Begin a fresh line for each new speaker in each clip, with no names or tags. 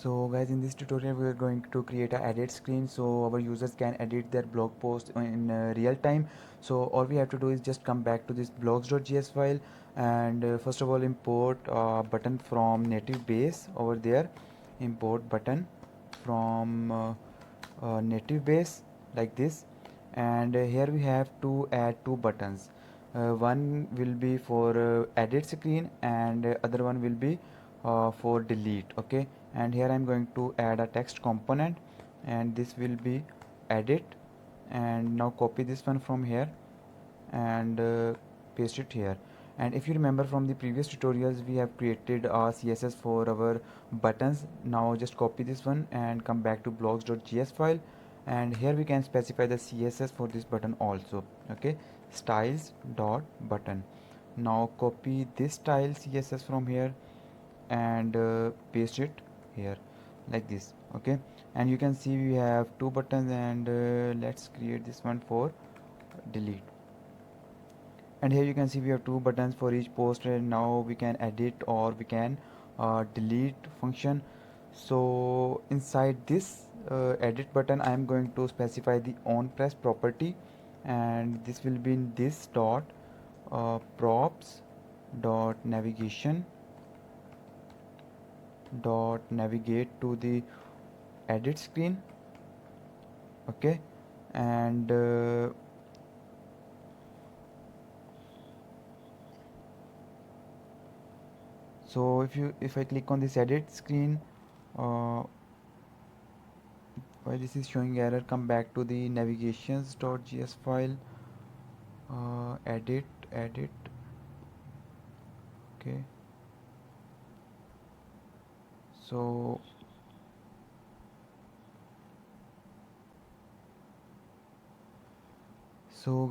So guys, in this tutorial we are going to create a edit screen so our users can edit their blog post in real time. So all we have to do is just come back to this blogs.js file, and first of all import a button from native base over there. Import button from native base like this, and here we have to add two buttons. One will be for edit screen, and other one will be for delete. Okay, and here I'm going to add a text component, and this will be edit. And now copy this one from here and paste it here. And if you remember from the previous tutorials, we have created a css for our buttons. Now just copy this one and come back to blogs.js file, and here we can specify the css for this button also. Okay, styles dot button. Now copy this style css from here and paste it here like this. Okay, and you can see we have two buttons, and let's create this one for delete. And here you can see we have two buttons for each post, and now we can edit or we can delete function. So inside this edit button I am going to specify the on press property, and this will be in this dot props dot navigation dot navigate to the edit screen. Okay, and so if I click on this edit screen, uh, why this is showing error, come back to the navigations.js file, edit. Okay, so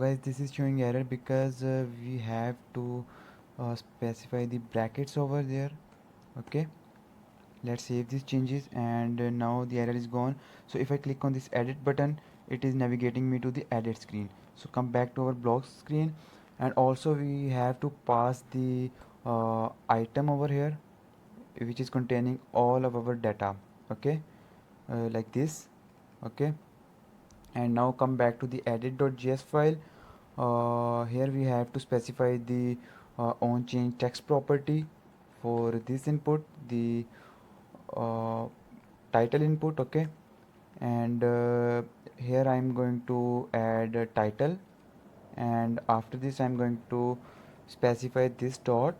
guys, this is showing error because we have to specify the brackets over there. Okay, let's save these changes, and now the error is gone. So if I click on this edit button, it is navigating me to the edit screen. So come back to our blog screen, and also we have to pass the item over here, which is containing all of our data. Okay, like this. Okay, and now come back to the edit.js file. Here we have to specify the on change text property for this input, the uh, title input. Okay, and here I'm going to add a title, and after this I'm going to specify this dot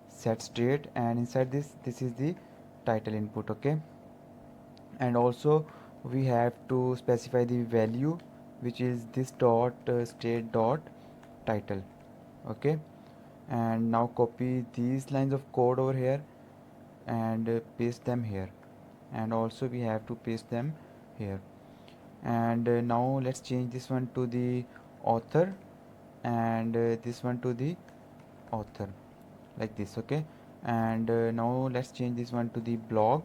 set state, and inside this is the title input. Okay, and also we have to specify the value, which is this dot state dot title. Okay, and now copy these lines of code over here and paste them here, and also we have to paste them here. And now let's change this one to the author, and this one to the author like this. Okay, and now let's change this one to the blog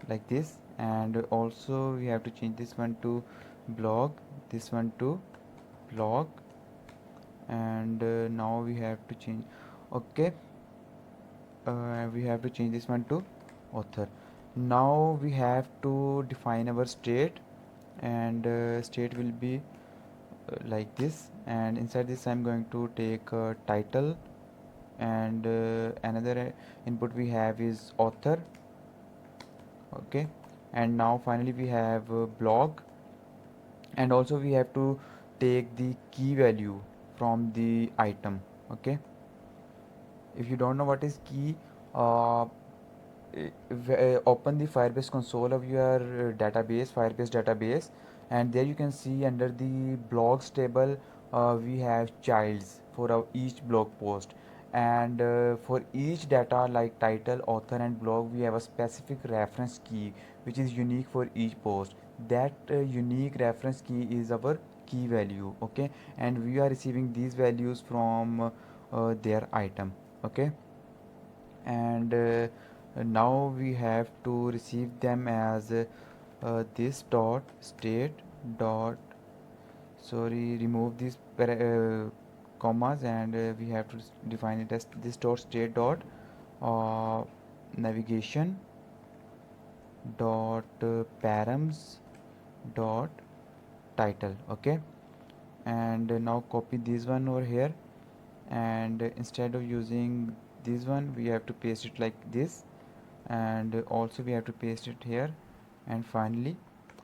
like this, and also we have to change this one to blog, this one to blog, and now we have to change. Okay, we have to change this one to author. Now we have to define our state, and state will be like this, and inside this I'm going to take title, and another input we have is author. Okay, and now finally we have blog, and also we have to take the key value from the item. Okay, if you don't know what is key, uh, open the Firebase console of your Firebase database, and there you can see under the blogs table we have childs for each blog post, and for each data like title, author and blog, we have a specific reference key which is unique for each post. That unique reference key is our key value. Okay, and we are receiving these values from their item. Okay, and now we have to receive them as this dot state dot, sorry, remove these commas, and we have to define it as this dot state dot uh, navigation dot params dot title. Okay, and now copy this one over here, and instead of using this one we have to paste it like this, and also we have to paste it here, and finally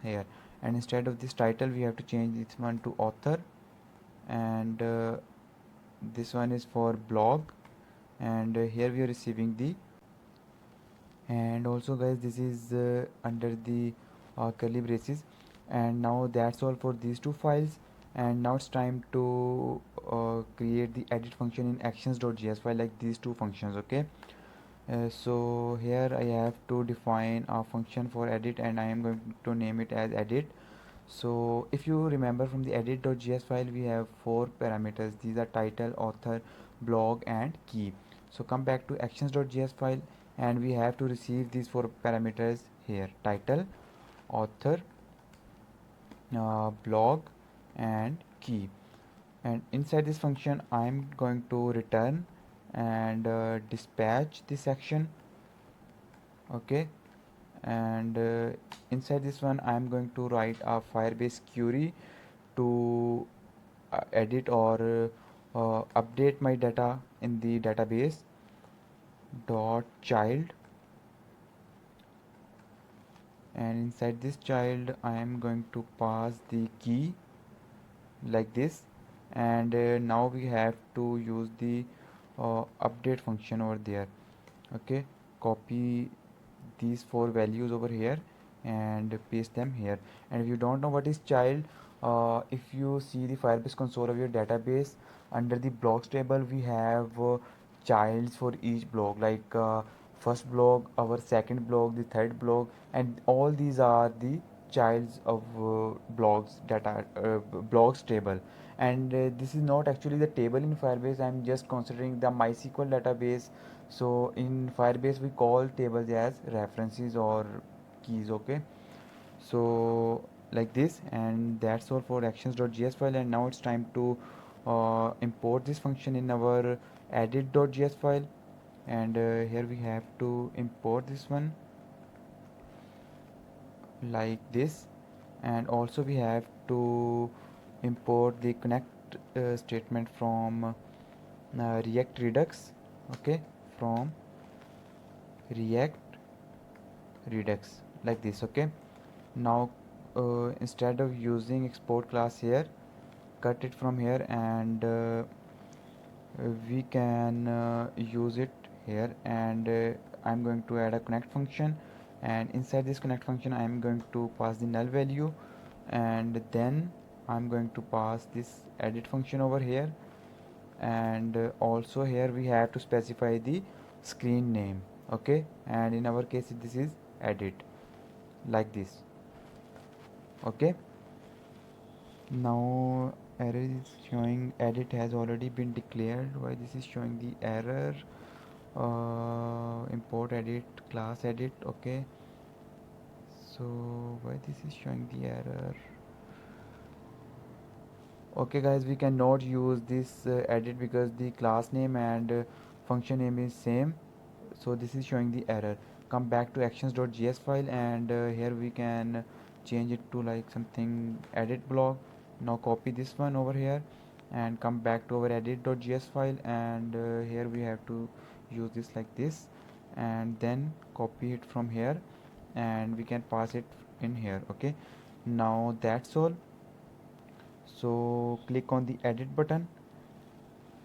here. And instead of this title we have to change this one to author, and this one is for blog, and here we are receiving the. And also guys, this is under the curly braces. And now that's all for these two files. And now it's time to create the edit function in actions.js file, like these two functions. Okay, so here I have to define a function for edit, and I am going to name it as edit. So if you remember from the edit.js file, we have four parameters. These are title, author, blog, and key. So come back to actions.js file, and we have to receive these four parameters here: title, author, blog, and key. And inside this function I'm going to return and dispatch this action. Okay, and inside this one I'm going to write a Firebase query to edit or update my data in the database dot child. And inside this child I am going to pass the key like this. And now we have to use the update function over there. Okay, copy these four values over here and paste them here. And if you don't know what is child, if you see the Firebase console of your database, under the blocks table we have childs for each block, like first block, our second block, the third block, and all these are the childs of blocks data blocks table. And this is not actually the table in Firebase, I'm just considering the MySQL database. So in Firebase we call tables as references or keys. Okay, so like this. And that's all for actions.js file. And now it's time to import this function in our edit.js file. And here we have to import this one like this. And also we have to import the connect statement from React Redux. Okay, from React Redux like this. Okay, now instead of using export class here, cut it from here, and we can use it here. And I'm going to add a connect function, and inside this connect function I'm going to pass the null value, and then I'm going to pass this edit function over here. And also here we have to specify the screen name. Okay, and in our case this is edit like this. Okay, now error is showing edit has already been declared. Why this is showing the error? Import edit class edit. Okay, so why this is showing the error? Okay guys, we cannot use this edit because the class name and function name is same. So this is showing the error. Come back to actions.js file, and here we can change it to like something edit blog. Now copy this one over here and come back to our edit.js file, and here we have to use this like this, and then copy it from here, and we can pass it in here. Okay, now that's all. So click on the edit button,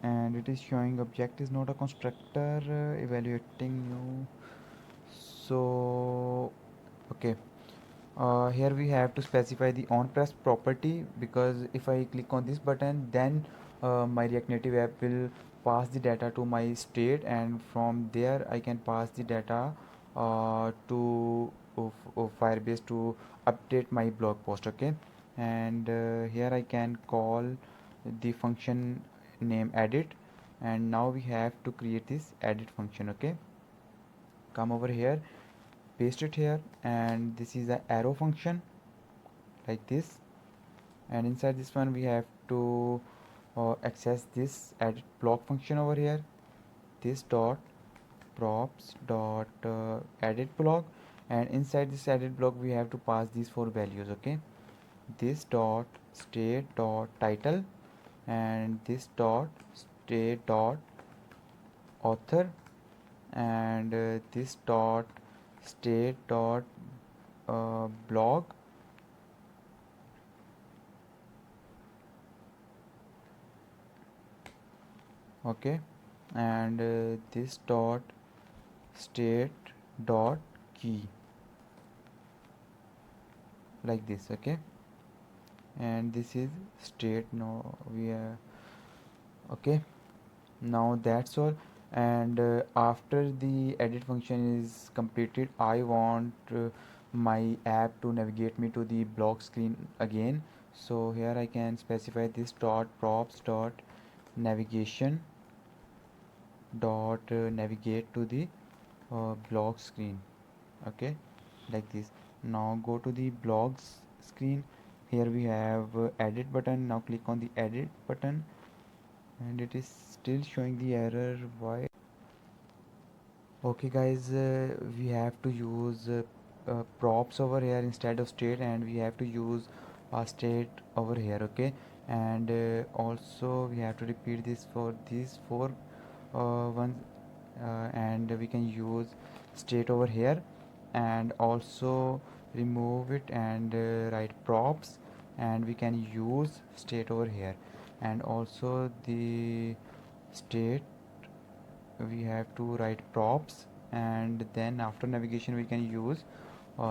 and it is showing object is not a constructor evaluating new. So okay, here we have to specify the on press property, because if I click on this button, then my React Native app will pass the data to my state, and from there I can pass the data to Firebase to update my blog post. Okay, and here I can call the function name edit, and now we have to create this edit function. Okay, come over here, paste it here, and this is a arrow function like this. And inside this one we have to access this edit block function over here, this dot props dot edit block. and inside this edit block we have to pass these four values. Okay, this dot state dot title, and this dot state dot author, and this dot state dot blog. Okay, and this dot state dot key, like this. Okay, and this is state. No, we are okay. Now that's all. And after the edit function is completed, I want my app to navigate me to the block screen again. So here I can specify this dot props dot navigation dot navigate to the blog screen. Okay, like this. Now go to the blogs screen. Here we have edit button. Now click on the edit button, and it is still showing the error. Why? Okay guys, we have to use props over here instead of state, and we have to use state over here. Okay, and also we have to repeat this for these four ones, and we can use state over here, and also remove it and write props, and we can use state over here, and also the state we have to write props, and then after navigation we can use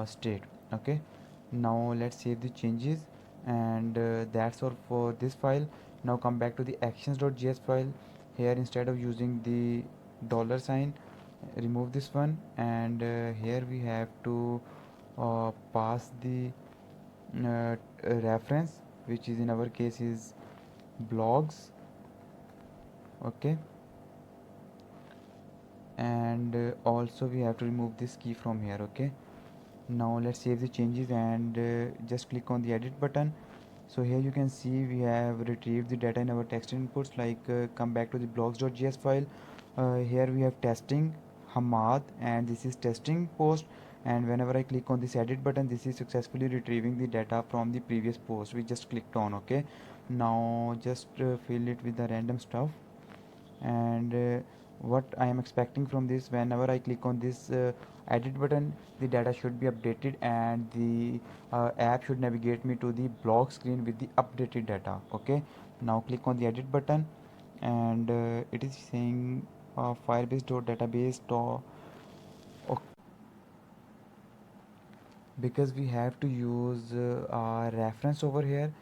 state. Okay, now let's save the changes, and that's all for this file. Now come back to the actions.js file. Here instead of using the dollar sign, remove this one, and here we have to pass the reference, which is in our case is blogs. Okay, and also we have to remove this key from here. Okay, now let's save the changes, and just click on the edit button. So here you can see we have retrieved the data in our text inputs. Like come back to the blogs.js file. Here we have testing Hamad, and this is testing post, and whenever I click on this edit button, this is successfully retrieving the data from the previous post we just clicked on. Okay, now just fill it with the random stuff, and what I am expecting from this, whenever I click on this edit button, the data should be updated, and the app should navigate me to the blog screen with the updated data. Okay, now click on the edit button, and it is saying firebase.database. Because we have to use our reference over here,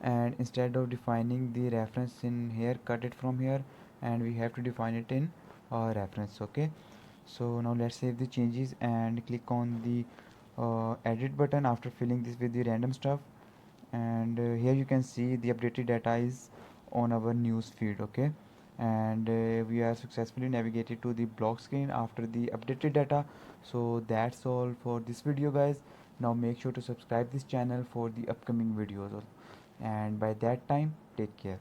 and instead of defining the reference in here, cut it from here, and we have to define it in reference. Okay, so now let's save the changes and click on the edit button after filling this with the random stuff, and here you can see the updated data is on our news feed. Okay, and we are successfully navigated to the block screen after the updated data. So that's all for this video guys. Now make sure to subscribe this channel for the upcoming videos, and by that time take care.